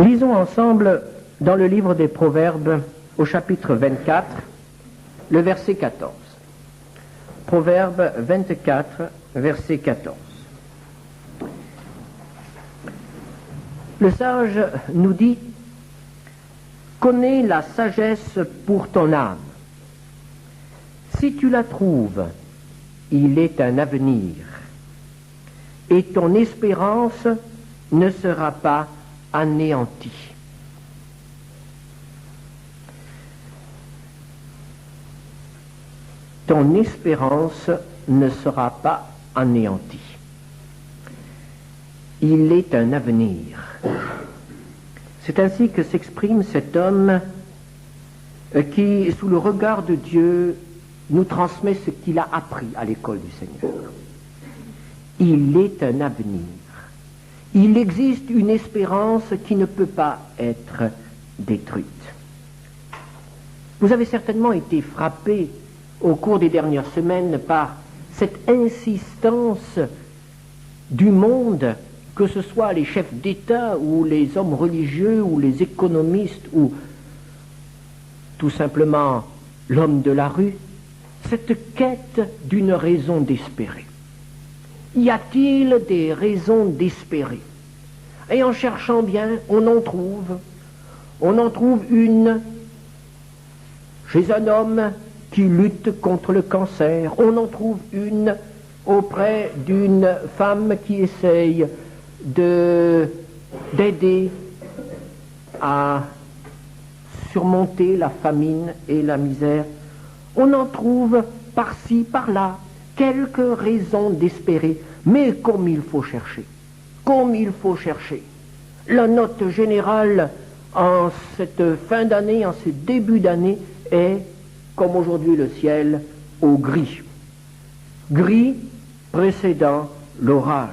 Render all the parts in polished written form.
Lisons ensemble dans le livre des Proverbes au chapitre 24, le verset 14. Proverbe 24, verset 14. Le sage nous dit: connais la sagesse pour ton âme. Si tu la trouves, il est un avenir, et ton espérance ne sera pas anéantie. Ton espérance ne sera pas anéantie. Il est un avenir. C'est ainsi que s'exprime cet homme qui, sous le regard de Dieu, nous transmet ce qu'il a appris à l'école du Seigneur. Il est un avenir. Il existe une espérance qui ne peut pas être détruite. Vous avez certainement été frappé au cours des dernières semaines par cette insistance du monde, que ce soit les chefs d'État ou les hommes religieux ou les économistes ou tout simplement l'homme de la rue, cette quête d'une raison d'espérer. Y a-t-il des raisons d'espérer? Et en cherchant bien, on en trouve une chez un homme qui lutte contre le cancer, on en trouve une auprès d'une femme qui essaye d'aider à surmonter la famine et la misère. On en trouve par-ci, par-là, quelques raisons d'espérer, mais comme il faut chercher. La note générale en cette fin d'année, en ce début d'année, est, comme aujourd'hui le ciel, au gris. Gris précédant l'orage.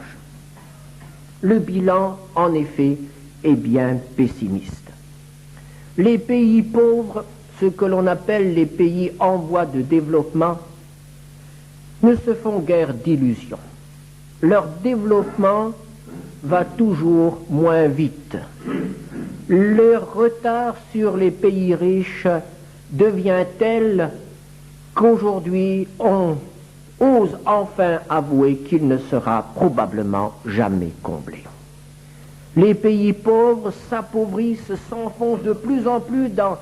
Le bilan, en effet, est bien pessimiste. Les pays pauvres, ce que l'on appelle les pays en voie de développement, ne se font guère d'illusions. Leur développement va toujours moins vite. Le retard sur les pays riches devient tel qu'aujourd'hui on ose enfin avouer qu'il ne sera probablement jamais comblé. Les pays pauvres s'appauvrissent, s'enfoncent de plus en plus dans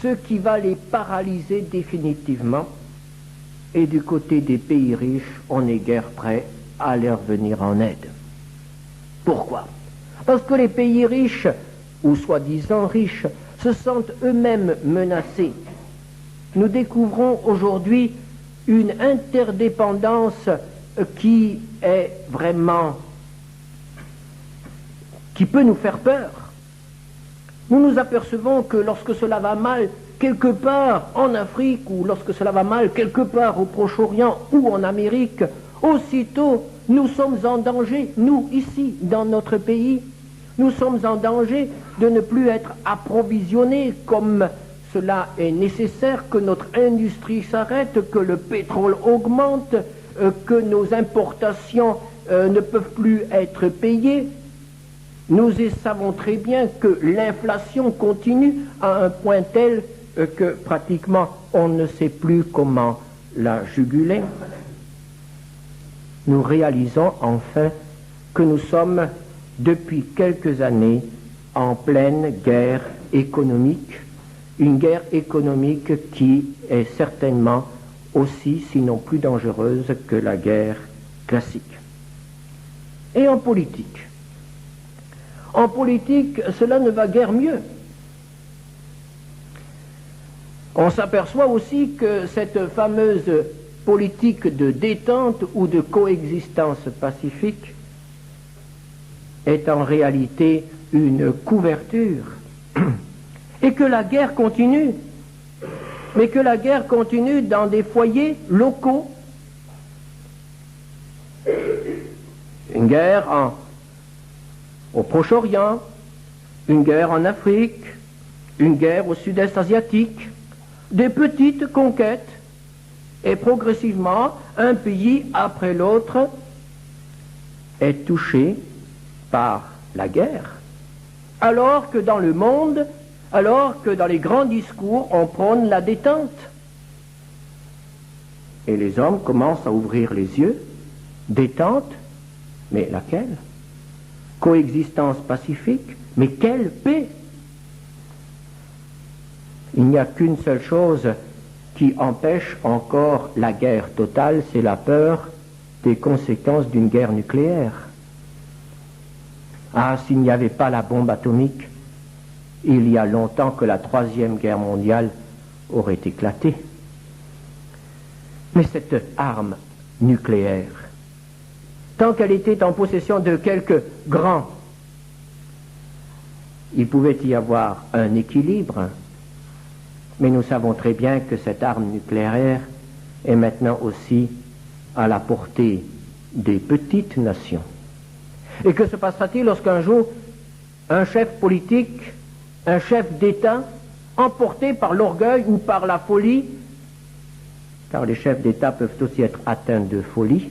ce qui va les paralyser définitivement. Et du côté des pays riches, on n'est guère prêt à leur venir en aide. Pourquoi? Parce que les pays riches, ou soi-disant riches, se sentent eux-mêmes menacés. Nous découvrons aujourd'hui une interdépendance qui est vraiment, qui peut nous faire peur. Nous nous apercevons que lorsque cela va mal quelque part en Afrique, ou lorsque cela va mal quelque part au Proche-Orient ou en Amérique, aussitôt nous sommes en danger, nous ici, dans notre pays, nous sommes en danger de ne plus être approvisionnés comme cela est nécessaire, que notre industrie s'arrête, que le pétrole augmente, que nos importations ne peuvent plus être payées. Nous savons très bien que l'inflation continue à un point tel que pratiquement on ne sait plus comment la juguler. Nous réalisons enfin que nous sommes depuis quelques années en pleine guerre économique, une guerre économique qui est certainement aussi, sinon plus dangereuse que la guerre classique. Et en politique? En politique, cela ne va guère mieux. On s'aperçoit aussi que cette fameuse politique de détente ou de coexistence pacifique est en réalité une couverture et que la guerre continue, mais que la guerre continue dans des foyers locaux. Une guerre au Proche-Orient, une guerre en Afrique, une guerre au Sud-Est asiatique, des petites conquêtes, et progressivement, un pays après l'autre est touché par la guerre. alors que dans le monde, alors que dans les grands discours, on prône la détente. Et les hommes commencent à ouvrir les yeux. Détente, mais laquelle? Coexistence pacifique, mais quelle paix? Il n'y a qu'une seule chose qui empêche encore la guerre totale, c'est la peur des conséquences d'une guerre nucléaire. Ah, s'il n'y avait pas la bombe atomique, il y a longtemps que la Troisième Guerre mondiale aurait éclaté. Mais cette arme nucléaire, tant qu'elle était en possession de quelques grands, il pouvait y avoir un équilibre, mais nous savons très bien que cette arme nucléaire est maintenant aussi à la portée des petites nations. Et que se passera-t-il lorsqu'un jour un chef politique, un chef d'État, emporté par l'orgueil ou par la folie, car les chefs d'État peuvent aussi être atteints de folie,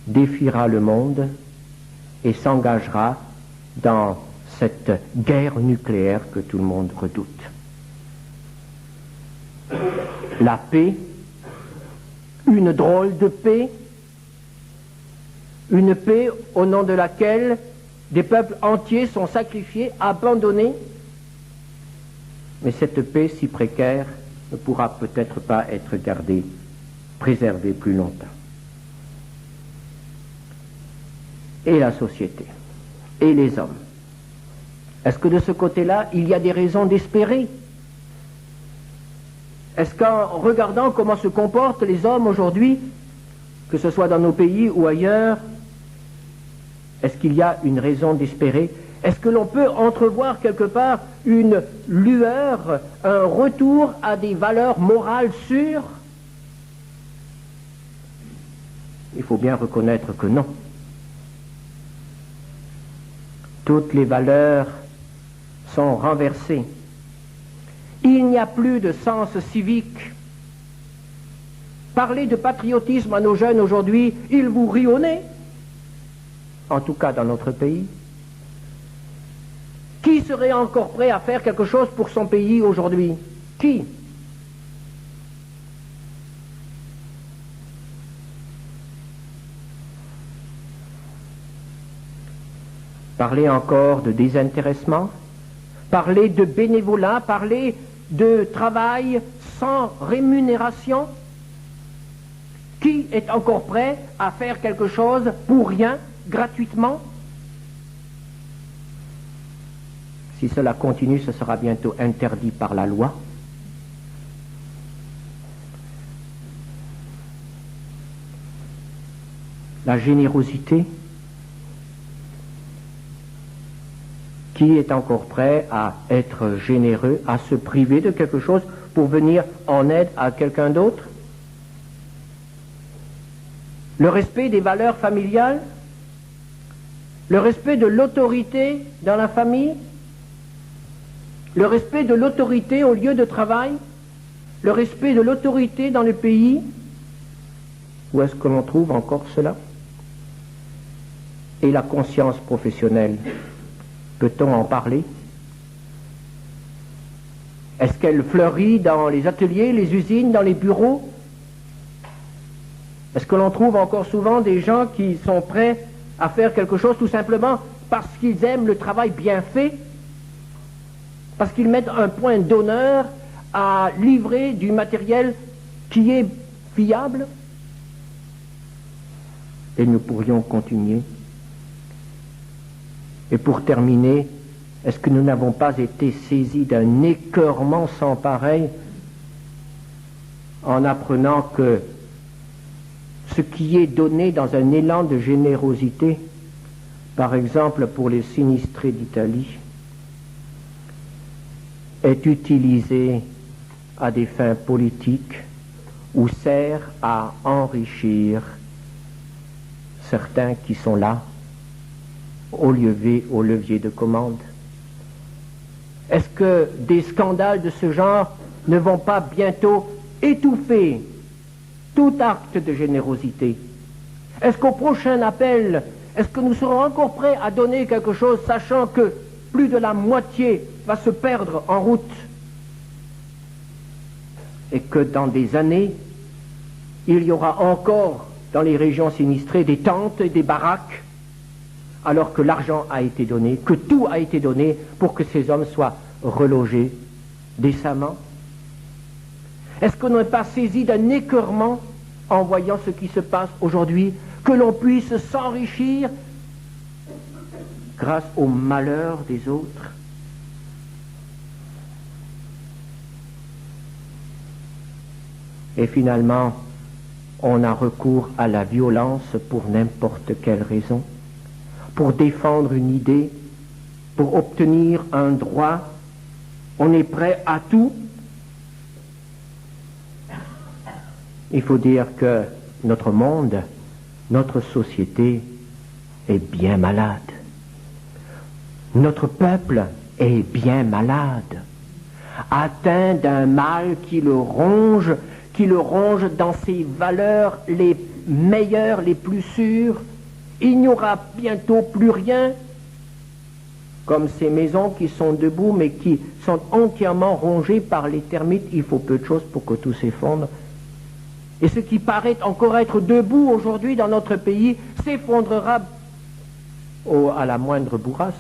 défiera le monde et s'engagera dans cette guerre nucléaire que tout le monde redoute. La paix, une drôle de paix, une paix au nom de laquelle des peuples entiers sont sacrifiés, abandonnés. Mais cette paix si précaire ne pourra peut-être pas être gardée, préservée plus longtemps. Et la société, et les hommes. Est-ce que de ce côté-là, il y a des raisons d'espérer? Est-ce qu'en regardant comment se comportent les hommes aujourd'hui, que ce soit dans nos pays ou ailleurs, est-ce qu'il y a une raison d'espérer? Est-ce que l'on peut entrevoir quelque part une lueur, un retour à des valeurs morales sûres? Il faut bien reconnaître que non. Toutes les valeurs sont renversées. Il n'y a plus de sens civique. Parler de patriotisme à nos jeunes aujourd'hui, ils vous rient au nez. En tout cas dans notre pays. Qui serait encore prêt à faire quelque chose pour son pays aujourd'hui? Qui? Parler encore de désintéressement, parler de bénévolat, parler de travail sans rémunération. Qui est encore prêt à faire quelque chose pour rien, gratuitement? Si cela continue, ce sera bientôt interdit par la loi. La générosité. Qui est encore prêt à être généreux, à se priver de quelque chose pour venir en aide à quelqu'un d'autre? Le respect des valeurs familiales, le respect de l'autorité dans la famille, le respect de l'autorité au lieu de travail, le respect de l'autorité dans le pays. Où est-ce que l'on trouve encore cela? Et la conscience professionnelle, peut-on en parler? Est-ce qu'elle fleurit dans les ateliers, les usines, dans les bureaux? Est-ce que l'on trouve encore souvent des gens qui sont prêts à faire quelque chose tout simplement parce qu'ils aiment le travail bien fait, parce qu'ils mettent un point d'honneur à livrer du matériel qui est fiable? Et nous pourrions continuer. Et pour terminer, est-ce que nous n'avons pas été saisis d'un écœurement sans pareil en apprenant que ce qui est donné dans un élan de générosité, par exemple pour les sinistrés d'Italie, est utilisé à des fins politiques ou sert à enrichir certains qui sont là au levier de commande? Est-ce que des scandales de ce genre ne vont pas bientôt étouffer tout acte de générosité? Est-ce qu'au prochain appel Est-ce que nous serons encore prêts à donner quelque chose, sachant que plus de la moitié va se perdre en route et que dans des années, il y aura encore dans les régions sinistrées des tentes et des baraques, alors que l'argent a été donné, que tout a été donné pour que ces hommes soient relogés décemment? Est-ce qu'on n'est pas saisi d'un écœurement en voyant ce qui se passe aujourd'hui, que l'on puisse s'enrichir grâce au malheur des autres? Et finalement, on a recours à la violence pour n'importe quelle raison, pour défendre une idée, pour obtenir un droit. On est prêt à tout. Il faut dire que notre monde, notre société est bien malade. Notre peuple est bien malade, atteint d'un mal qui le ronge dans ses valeurs les meilleures, les plus sûres. Il n'y aura bientôt plus rien, comme ces maisons qui sont debout mais qui sont entièrement rongées par les termites. Il faut peu de choses pour que tout s'effondre. Et ce qui paraît encore être debout aujourd'hui dans notre pays s'effondrera à la moindre bourrasque.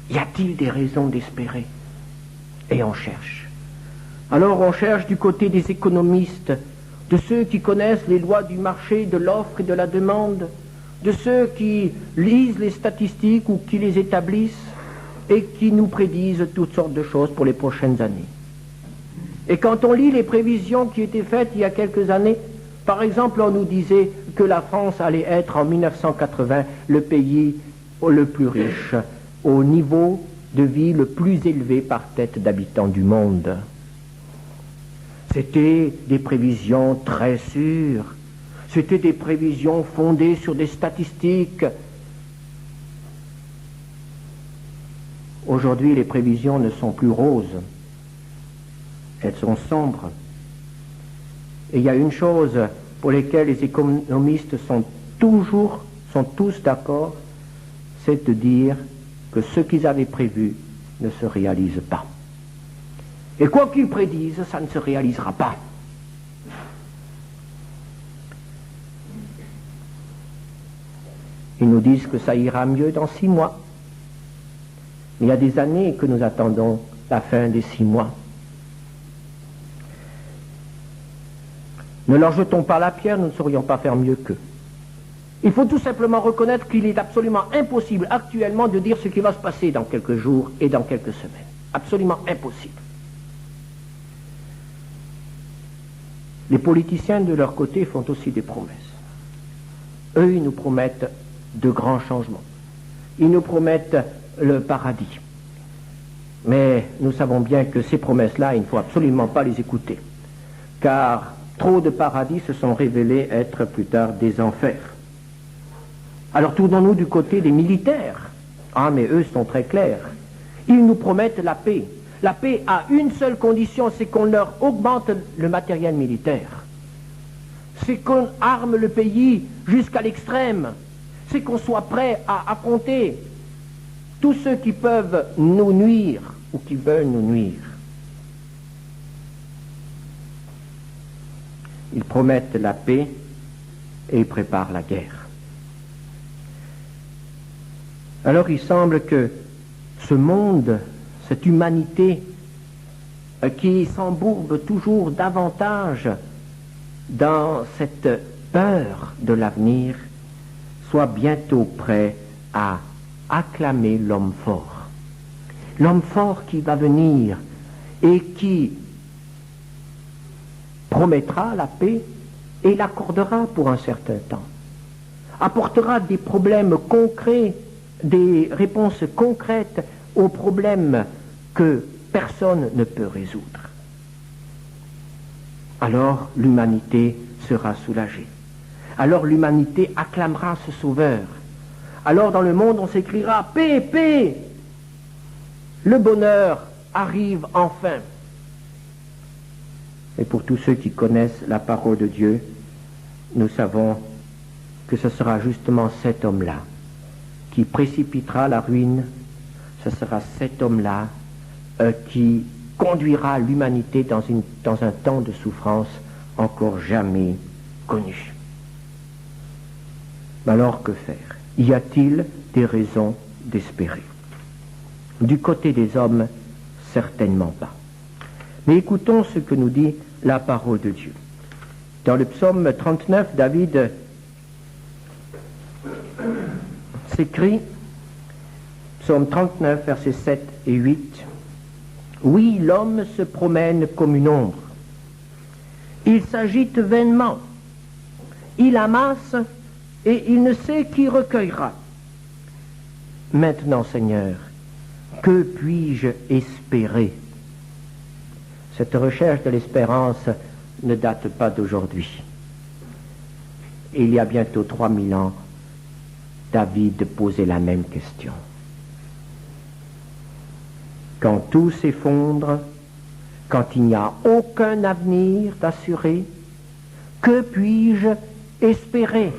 Y a-t-il des raisons d'espérer? Et on cherche. Alors on cherche du côté des économistes, de ceux qui connaissent les lois du marché, de l'offre et de la demande, de ceux qui lisent les statistiques ou qui les établissent et qui nous prédisent toutes sortes de choses pour les prochaines années. Et quand on lit les prévisions qui étaient faites il y a quelques années, par exemple, on nous disait que la France allait être en 1980 le pays le plus riche, au niveau de vie le plus élevé par tête d'habitants du monde. C'était des prévisions très sûres, c'était des prévisions fondées sur des statistiques. Aujourd'hui, les prévisions ne sont plus roses. Elles sont sombres. Et il y a une chose pour laquelle les économistes sont tous d'accord, c'est de dire que ce qu'ils avaient prévu ne se réalise pas. Et quoi qu'ils prédisent, ça ne se réalisera pas. Ils nous disent que ça ira mieux dans 6 mois. Il y a des années que nous attendons la fin des 6 mois. Ne leur jetons pas la pierre, nous ne saurions pas faire mieux qu'eux. Il faut tout simplement reconnaître qu'il est absolument impossible actuellement de dire ce qui va se passer dans quelques jours et dans quelques semaines. Absolument impossible. Les politiciens, de leur côté, font aussi des promesses. Eux, ils nous promettent de grands changements. Ils nous promettent le paradis. Mais nous savons bien que ces promesses-là, il ne faut absolument pas les écouter. Car trop de paradis se sont révélés être plus tard des enfers. Alors tournons-nous du côté des militaires. Ah, mais eux sont très clairs. Ils nous promettent la paix. La paix a une seule condition, c'est qu'on leur augmente le matériel militaire. C'est qu'on arme le pays jusqu'à l'extrême. C'est qu'on soit prêt à affronter tous ceux qui peuvent nous nuire ou qui veulent nous nuire. Ils promettent la paix et ils préparent la guerre. Alors il semble que ce monde, cette humanité qui s'embourbe toujours davantage dans cette peur de l'avenir, soit bientôt prêt à acclamer l'homme fort. L'homme fort qui va venir et qui promettra la paix et l'accordera pour un certain temps. Apportera des problèmes concrets, des réponses concrètes aux problèmes que personne ne peut résoudre. Alors l'humanité sera soulagée. Alors l'humanité acclamera ce sauveur. Alors dans le monde on s'écriera « Paix, paix !» Le bonheur arrive enfin. Et pour tous ceux qui connaissent la parole de Dieu, nous savons que ce sera justement cet homme-là qui précipitera la ruine, ce sera cet homme-là qui conduira l'humanité dans un temps de souffrance encore jamais connu. Alors que faire? Y a-t-il des raisons d'espérer? Du côté des hommes, certainement pas. Mais écoutons ce que nous dit la parole de Dieu. Dans le psaume 39, David s'écrit, psaume 39, versets 7 et 8, « Oui, l'homme se promène comme une ombre. Il s'agite vainement. Il amasse et il ne sait qui recueillera. Maintenant, Seigneur, que puis-je espérer ?» Cette recherche de l'espérance ne date pas d'aujourd'hui. Il y a bientôt 3000 ans, David posait la même question. Quand tout s'effondre, quand il n'y a aucun avenir d'assuré, que puis-je espérer?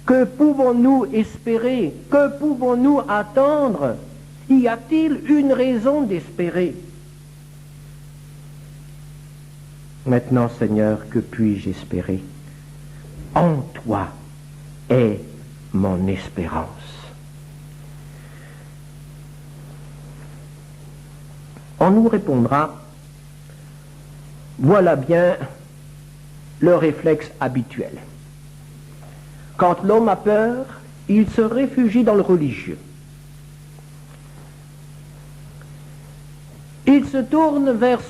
Que pouvons-nous espérer? Que pouvons-nous attendre? Y a-t-il une raison d'espérer? Maintenant, Seigneur, que puis-je espérer? En toi est mon espérance. On nous répondra, voilà bien le réflexe habituel. Quand l'homme a peur, il se réfugie dans le religieux. Il se tourne vers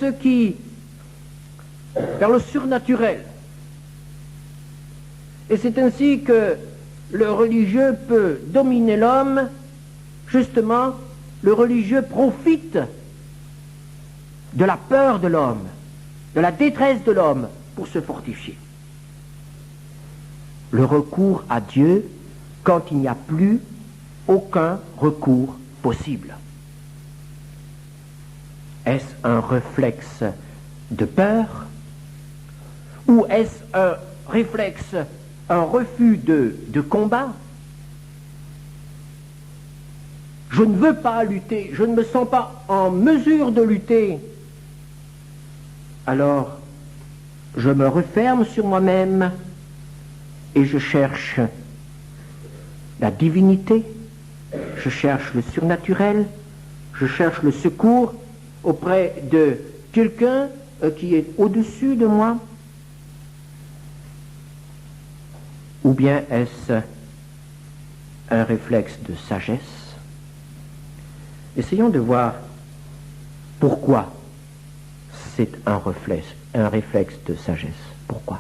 vers le surnaturel. Et c'est ainsi que le religieux peut dominer l'homme. Justement, le religieux profite de la peur de l'homme, de la détresse de l'homme pour se fortifier. Le recours à Dieu quand il n'y a plus aucun recours possible. Est-ce un réflexe de peur ou est-ce un réflexe, un refus de combat? Je ne veux pas lutter, je ne me sens pas en mesure de lutter. Alors, je me referme sur moi-même et je cherche la divinité, je cherche le surnaturel, je cherche le secours auprès de quelqu'un qui est au-dessus de moi. Ou bien est-ce un réflexe de sagesse? Essayons de voir pourquoi c'est un réflexe de sagesse. Pourquoi?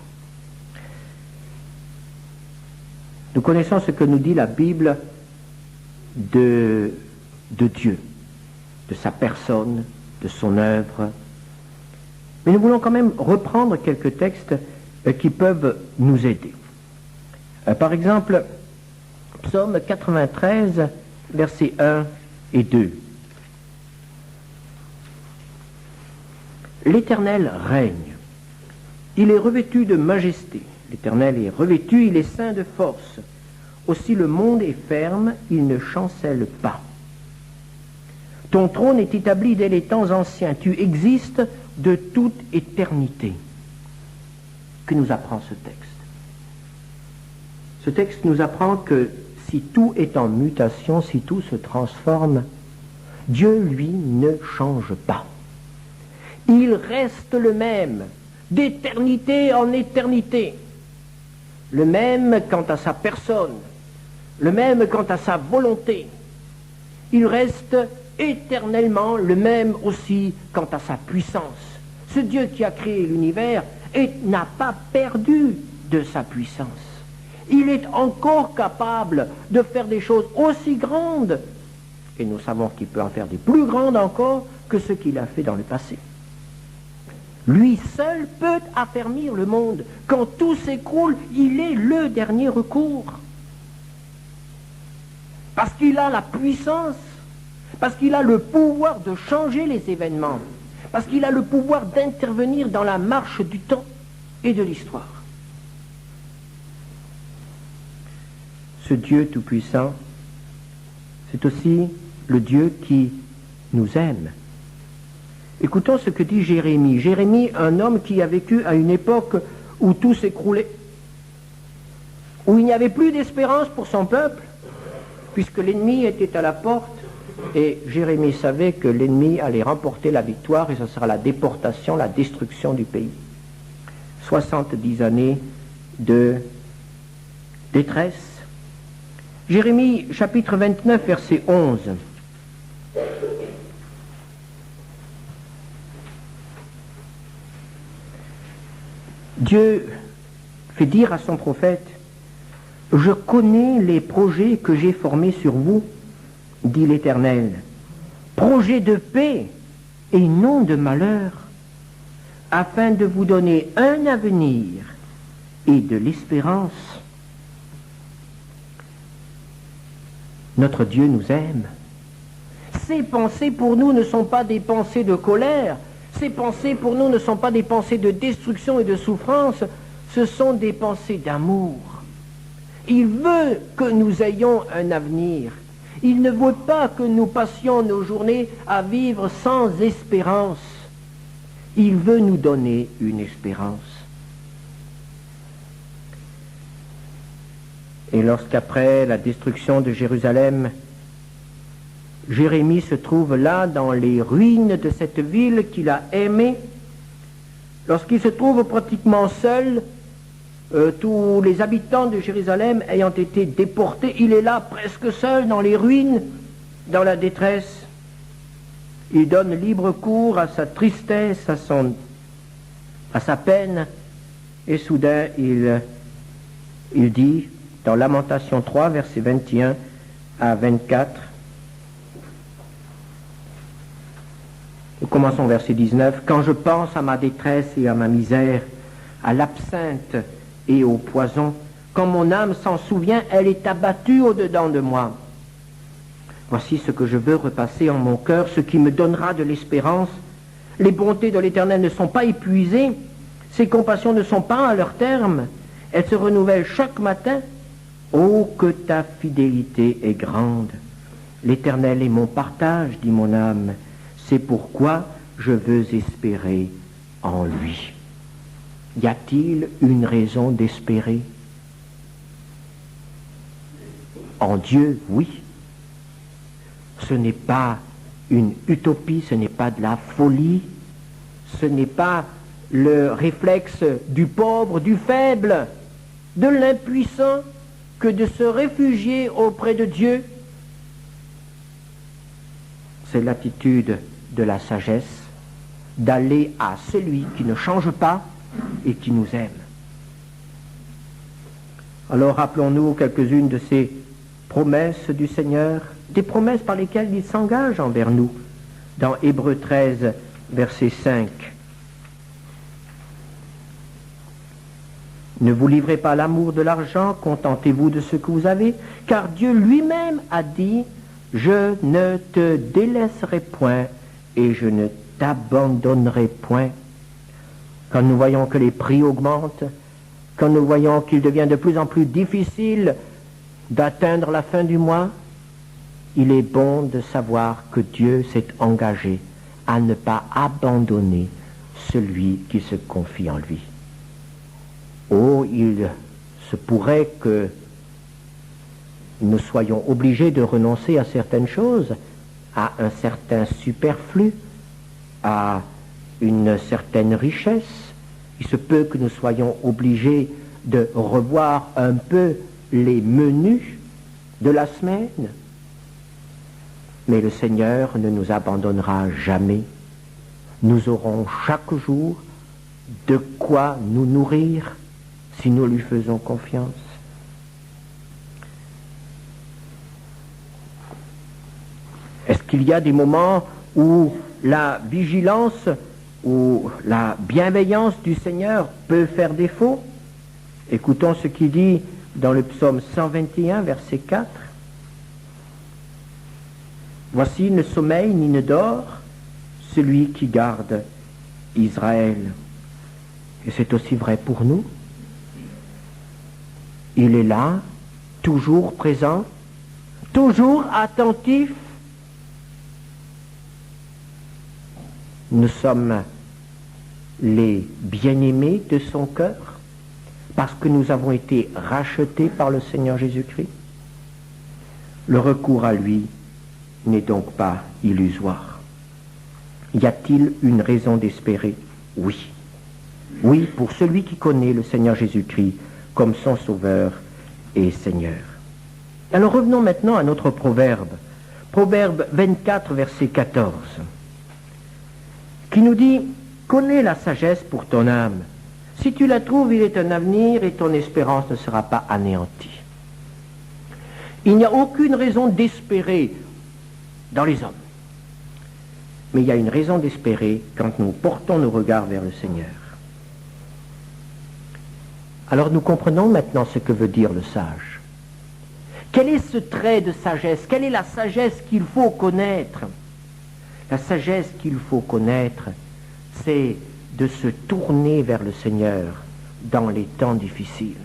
Nous connaissons ce que nous dit la Bible de Dieu, de sa personne, de son œuvre. Mais nous voulons quand même reprendre quelques textes qui peuvent nous aider. Par exemple, psaume 93, versets 1 et 2. L'Éternel règne. Il est revêtu de majesté. L'Éternel est revêtu, il est ceint de force. Aussi le monde est ferme, il ne chancelle pas. Ton trône est établi dès les temps anciens. Tu existes de toute éternité. Que nous apprend ce texte? Ce texte nous apprend que si tout est en mutation, si tout se transforme, Dieu, lui, ne change pas. Il reste le même, d'éternité en éternité. Le même quant à sa personne, le même quant à sa volonté. Il reste éternellement le même aussi quant à sa puissance. Ce Dieu qui a créé l'univers n'a pas perdu de sa puissance. Il est encore capable de faire des choses aussi grandes, et nous savons qu'il peut en faire des plus grandes encore que ce qu'il a fait dans le passé. Lui seul peut affermir le monde. Quand tout s'écroule, il est le dernier recours. Parce qu'il a la puissance, parce qu'il a le pouvoir de changer les événements, parce qu'il a le pouvoir d'intervenir dans la marche du temps et de l'histoire. ce Dieu tout-puissant, c'est aussi le Dieu qui nous aime. Écoutons ce que dit Jérémie. Jérémie, un homme qui a vécu à une époque où tout s'écroulait, où il n'y avait plus d'espérance pour son peuple, puisque l'ennemi était à la porte, et Jérémie savait que l'ennemi allait remporter la victoire, et ce sera la déportation, la destruction du pays. 70 années de détresse. Jérémie, chapitre 29, verset 11. Dieu fait dire à son prophète, « Je connais les projets que j'ai formés sur vous, dit l'Éternel, projets de paix et non de malheur, afin de vous donner un avenir et de l'espérance. » Notre Dieu nous aime. Ses pensées pour nous ne sont pas des pensées de colère, ses pensées pour nous ne sont pas des pensées de destruction et de souffrance, ce sont des pensées d'amour. Il veut que nous ayons un avenir. Il ne veut pas que nous passions nos journées à vivre sans espérance. Il veut nous donner une espérance. Et lorsqu'après la destruction de Jérusalem, Jérémie se trouve là dans les ruines de cette ville qu'il a aimée, lorsqu'il se trouve pratiquement seul, tous les habitants de Jérusalem ayant été déportés, il est là presque seul dans les ruines, dans la détresse. Il donne libre cours à sa tristesse, à sa peine, et soudain il dit, dans Lamentation 3, versets 21 à 24, nous commençons verset 19, « Quand je pense à ma détresse et à ma misère, à l'absinthe et au poison, quand mon âme s'en souvient, elle est abattue au-dedans de moi. Voici ce que je veux repasser en mon cœur, ce qui me donnera de l'espérance. Les bontés de l'Éternel ne sont pas épuisées, ses compassions ne sont pas à leur terme, elles se renouvellent chaque matin. Oh, que ta fidélité est grande! L'Éternel est mon partage, dit mon âme, c'est pourquoi je veux espérer en lui. » Y a-t-il une raison d'espérer? En Dieu, oui. Ce n'est pas une utopie, ce n'est pas de la folie, ce n'est pas le réflexe du pauvre, du faible, de l'impuissant, que de se réfugier auprès de Dieu. C'est l'attitude de la sagesse, d'aller à celui qui ne change pas et qui nous aime. Alors rappelons-nous quelques-unes de ces promesses du Seigneur, des promesses par lesquelles il s'engage envers nous, dans Hébreux 13, verset 5. Ne vous livrez pas à l'amour de l'argent, contentez-vous de ce que vous avez, car Dieu lui-même a dit, je ne te délaisserai point et je ne t'abandonnerai point. Quand nous voyons que les prix augmentent, quand nous voyons qu'il devient de plus en plus difficile d'atteindre la fin du mois, il est bon de savoir que Dieu s'est engagé à ne pas abandonner celui qui se confie en lui. Oh, il se pourrait que nous soyons obligés de renoncer à certaines choses, à un certain superflu, à une certaine richesse. Il se peut que nous soyons obligés de revoir un peu les menus de la semaine. Mais le Seigneur ne nous abandonnera jamais. Nous aurons chaque jour de quoi nous nourrir si nous lui faisons confiance. Est-ce qu'il y a des moments où la vigilance ou la bienveillance du Seigneur peut faire défaut? Écoutons ce qu'il dit dans le psaume 121, verset 4. Voici, ne sommeille ni ne dort celui qui garde Israël. Et c'est aussi vrai pour nous. Il est là, toujours présent, toujours attentif. Nous sommes les bien-aimés de son cœur, parce que nous avons été rachetés par le Seigneur Jésus-Christ. Le recours à lui n'est donc pas illusoire. Y a-t-il une raison d'espérer? Oui. Oui, pour celui qui connaît le Seigneur Jésus-Christ comme son Sauveur et Seigneur. Alors revenons maintenant à notre proverbe. Proverbe 24, verset 14, qui nous dit « Connais la sagesse pour ton âme. Si tu la trouves, il est un avenir et ton espérance ne sera pas anéantie. » Il n'y a aucune raison d'espérer dans les hommes. Mais il y a une raison d'espérer quand nous portons nos regards vers le Seigneur. Alors nous comprenons maintenant ce que veut dire le sage. Quel est ce trait de sagesse? Quelle est la sagesse qu'il faut connaître? La sagesse qu'il faut connaître, c'est de se tourner vers le Seigneur dans les temps difficiles.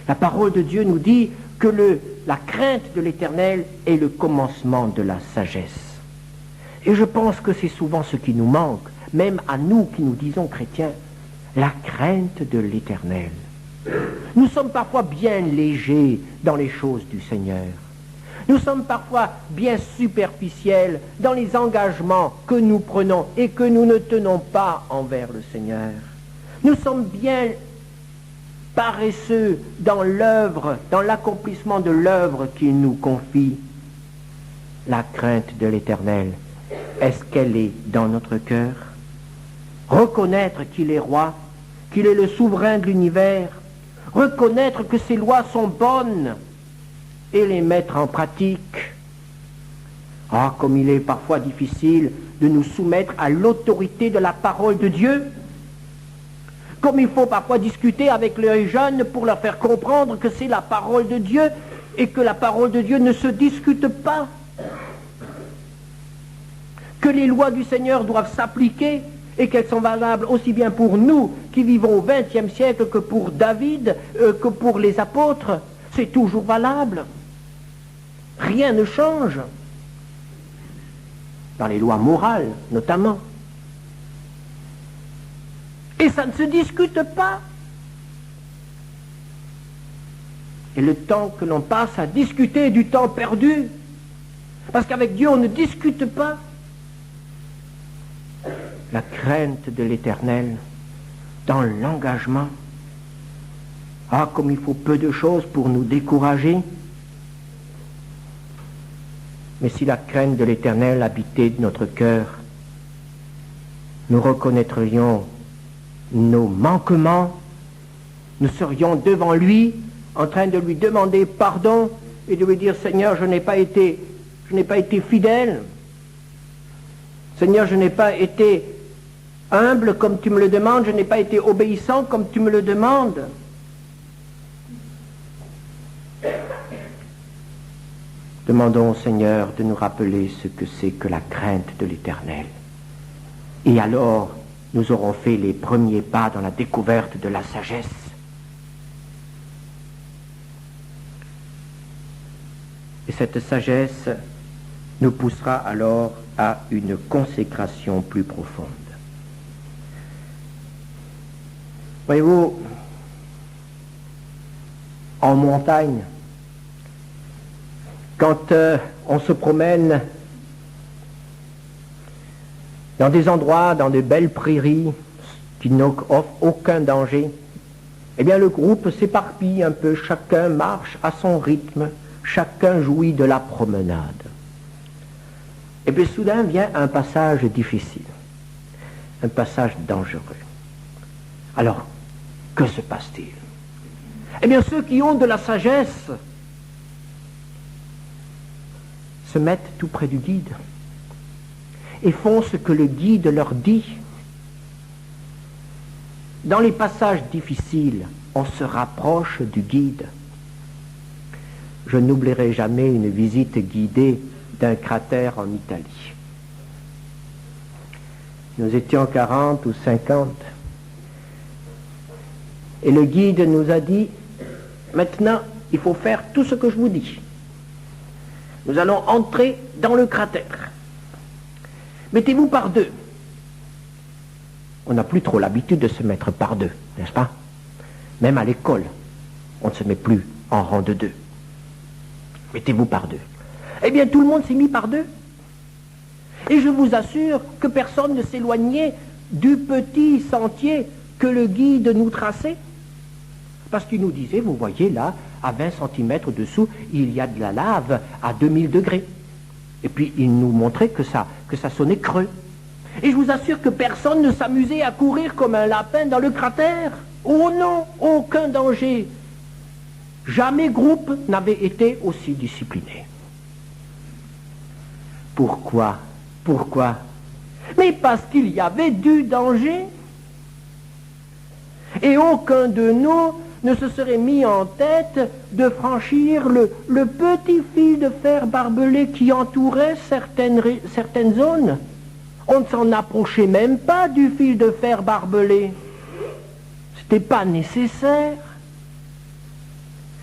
La parole de Dieu nous dit que la crainte de l'Éternel est le commencement de la sagesse. Et je pense que c'est souvent ce qui nous manque, même à nous qui nous disons chrétiens, la crainte de l'Éternel. Nous sommes parfois bien légers dans les choses du Seigneur. Nous sommes parfois bien superficiels dans les engagements que nous prenons et que nous ne tenons pas envers le Seigneur. Nous sommes bien paresseux dans l'œuvre, dans l'accomplissement de l'œuvre qu'il nous confie. La crainte de l'Éternel, est-ce qu'elle est dans notre cœur? Reconnaître qu'il est roi, qu'il est le souverain de l'univers, reconnaître que ses lois sont bonnes et les mettre en pratique. Ah, comme il est parfois difficile de nous soumettre à l'autorité de la parole de Dieu. Comme il faut parfois discuter avec les jeunes pour leur faire comprendre que c'est la parole de Dieu et que la parole de Dieu ne se discute pas. Que les lois du Seigneur doivent s'appliquer et qu'elles sont valables aussi bien pour nous qui vivons au XXe siècle que pour David, que pour les apôtres. C'est toujours valable. Rien ne change. Dans les lois morales, notamment. Et ça ne se discute pas. Et le temps que l'on passe à discuter est du temps perdu. Parce qu'avec Dieu, on ne discute pas. La crainte de l'Éternel dans l'engagement. Ah, comme il faut peu de choses pour nous décourager. Mais si la crainte de l'Éternel habitait notre cœur, nous reconnaîtrions nos manquements, nous serions devant lui en train de lui demander pardon et de lui dire « Seigneur, je n'ai pas été fidèle. Seigneur, je n'ai pas été humble comme tu me le demandes, je n'ai pas été obéissant comme tu me le demandes. » Demandons au Seigneur de nous rappeler ce que c'est que la crainte de l'Éternel. Et alors, nous aurons fait les premiers pas dans la découverte de la sagesse. Et cette sagesse nous poussera alors à une consécration plus profonde. Voyez-vous, en montagne, quand on se promène dans des endroits, dans de belles prairies qui n'offrent aucun danger, eh bien le groupe s'éparpille un peu, chacun marche à son rythme, chacun jouit de la promenade. Et puis soudain vient un passage difficile, un passage dangereux. Alors, que se passe-t-il? Eh bien ceux qui ont de la sagesse se mettent tout près du guide et font ce que le guide leur dit. Dans les passages difficiles, on se rapproche du guide. Je n'oublierai jamais une visite guidée d'un cratère en Italie. Nous étions 40 ou 50 et le guide nous a dit « Maintenant, il faut faire tout ce que je vous dis. Nous allons entrer dans le cratère. Mettez-vous par deux. On n'a plus trop l'habitude de se mettre par deux, n'est-ce pas? Même à l'école, on ne se met plus en rang de deux. Mettez-vous par deux. Eh bien, tout le monde s'est mis par deux. Et je vous assure que personne ne s'éloignait du petit sentier que le guide nous traçait. Parce qu'il nous disait, vous voyez là, à 20 cm dessous, il y a de la lave à 2000 degrés. Et puis il nous montrait que ça sonnait creux. Et je vous assure que personne ne s'amusait à courir comme un lapin dans le cratère. Oh non, aucun danger. Jamais groupe n'avait été aussi discipliné. Pourquoi? Pourquoi? Mais parce qu'il y avait du danger. Et aucun de nous ne se serait mis en tête de franchir le petit fil de fer barbelé qui entourait certaines zones. On ne s'en approchait même pas du fil de fer barbelé. C'était pas nécessaire.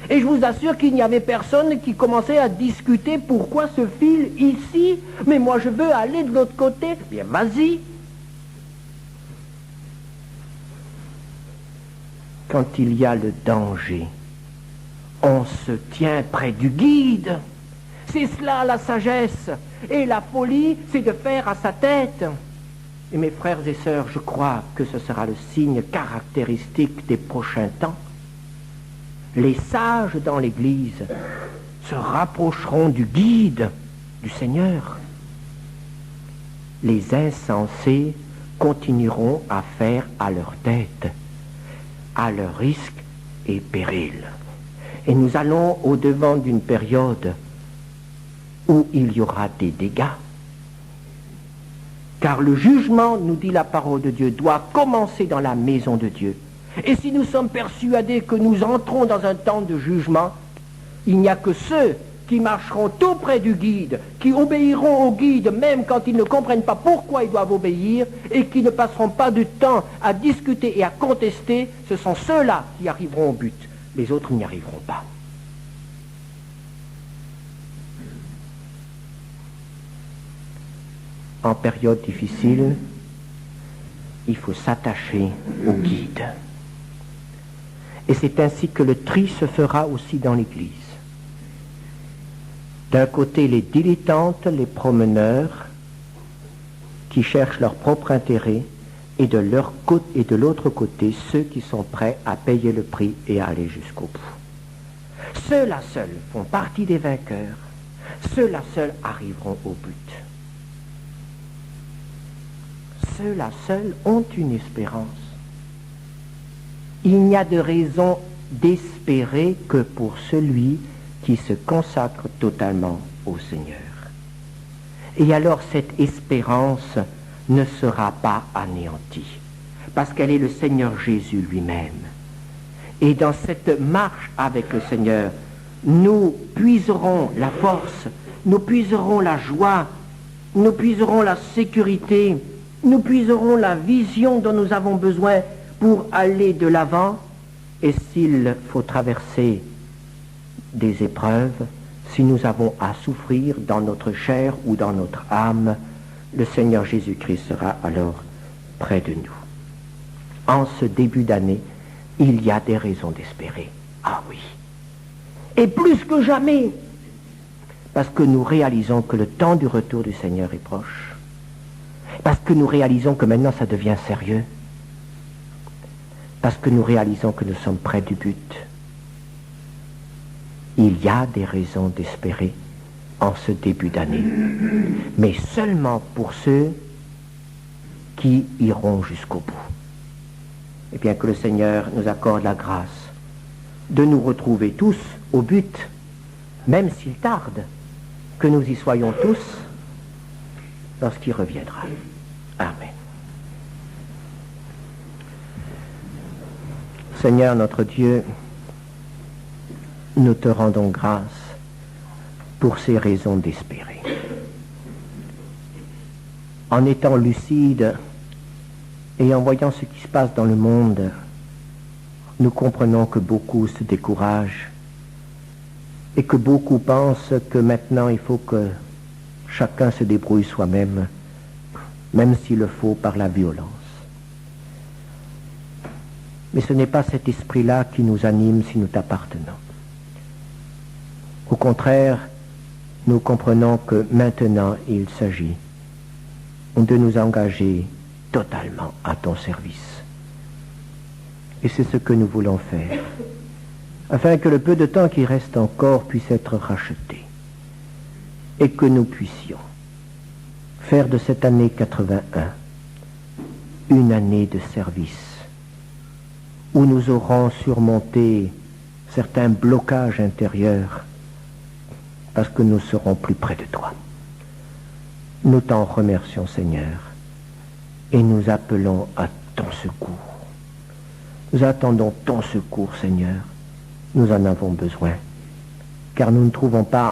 Et je vous assure qu'il n'y avait personne qui commençait à discuter pourquoi ce fil ici, mais moi je veux aller de l'autre côté. Bien, vas-y. Quand il y a le danger, on se tient près du guide. C'est cela la sagesse. Et la folie, c'est de faire à sa tête. Et mes frères et sœurs, je crois que ce sera le signe caractéristique des prochains temps. Les sages dans l'Église se rapprocheront du guide, du Seigneur. Les insensés continueront à faire à leur tête, à leur risque et péril. Et nous allons au-devant d'une période où il y aura des dégâts. Car le jugement, nous dit la parole de Dieu, doit commencer dans la maison de Dieu. Et si nous sommes persuadés que nous entrons dans un temps de jugement, il n'y a que ceux qui marcheront tout près du guide, qui obéiront au guide même quand ils ne comprennent pas pourquoi ils doivent obéir, et qui ne passeront pas du temps à discuter et à contester, ce sont ceux-là qui arriveront au but. Les autres n'y arriveront pas. En période difficile, il faut s'attacher au guide. Et c'est ainsi que le tri se fera aussi dans l'Église. D'un côté, les dilettantes, les promeneurs, qui cherchent leur propre intérêt, et de l'autre côté, ceux qui sont prêts à payer le prix et à aller jusqu'au bout. Ceux-là seuls font partie des vainqueurs. Ceux-là seuls arriveront au but. Ceux-là seuls ont une espérance. Il n'y a de raison d'espérer que pour celui qui se consacre totalement au Seigneur. Et alors cette espérance ne sera pas anéantie, parce qu'elle est le Seigneur Jésus lui-même. Et dans cette marche avec le Seigneur, nous puiserons la force, nous puiserons la joie, nous puiserons la sécurité, nous puiserons la vision dont nous avons besoin pour aller de l'avant. Et s'il faut traverser des épreuves, si nous avons à souffrir dans notre chair ou dans notre âme, le Seigneur Jésus-Christ sera alors près de nous. En ce début d'année, il y a des raisons d'espérer. Ah oui. Et plus que jamais, parce que nous réalisons que le temps du retour du Seigneur est proche. Parce que nous réalisons que maintenant ça devient sérieux. Parce que nous réalisons que nous sommes près du but. Il y a des raisons d'espérer en ce début d'année, mais seulement pour ceux qui iront jusqu'au bout. Et bien que le Seigneur nous accorde la grâce de nous retrouver tous au but, même s'il tarde, que nous y soyons tous lorsqu'il reviendra. Amen. Seigneur notre Dieu, nous te rendons grâce pour ces raisons d'espérer. En étant lucide et en voyant ce qui se passe dans le monde, nous comprenons que beaucoup se découragent et que beaucoup pensent que maintenant il faut que chacun se débrouille soi-même, même s'il le faut par la violence. Mais ce n'est pas cet esprit-là qui nous anime si nous t'appartenons. Au contraire, nous comprenons que maintenant il s'agit de nous engager totalement à ton service. Et c'est ce que nous voulons faire, afin que le peu de temps qui reste encore puisse être racheté, et que nous puissions faire de cette année 81 une année de service, où nous aurons surmonté certains blocages intérieurs, parce que nous serons plus près de toi. Nous t'en remercions, Seigneur, et nous appelons à ton secours. Nous attendons ton secours, Seigneur. Nous en avons besoin, car nous ne trouvons pas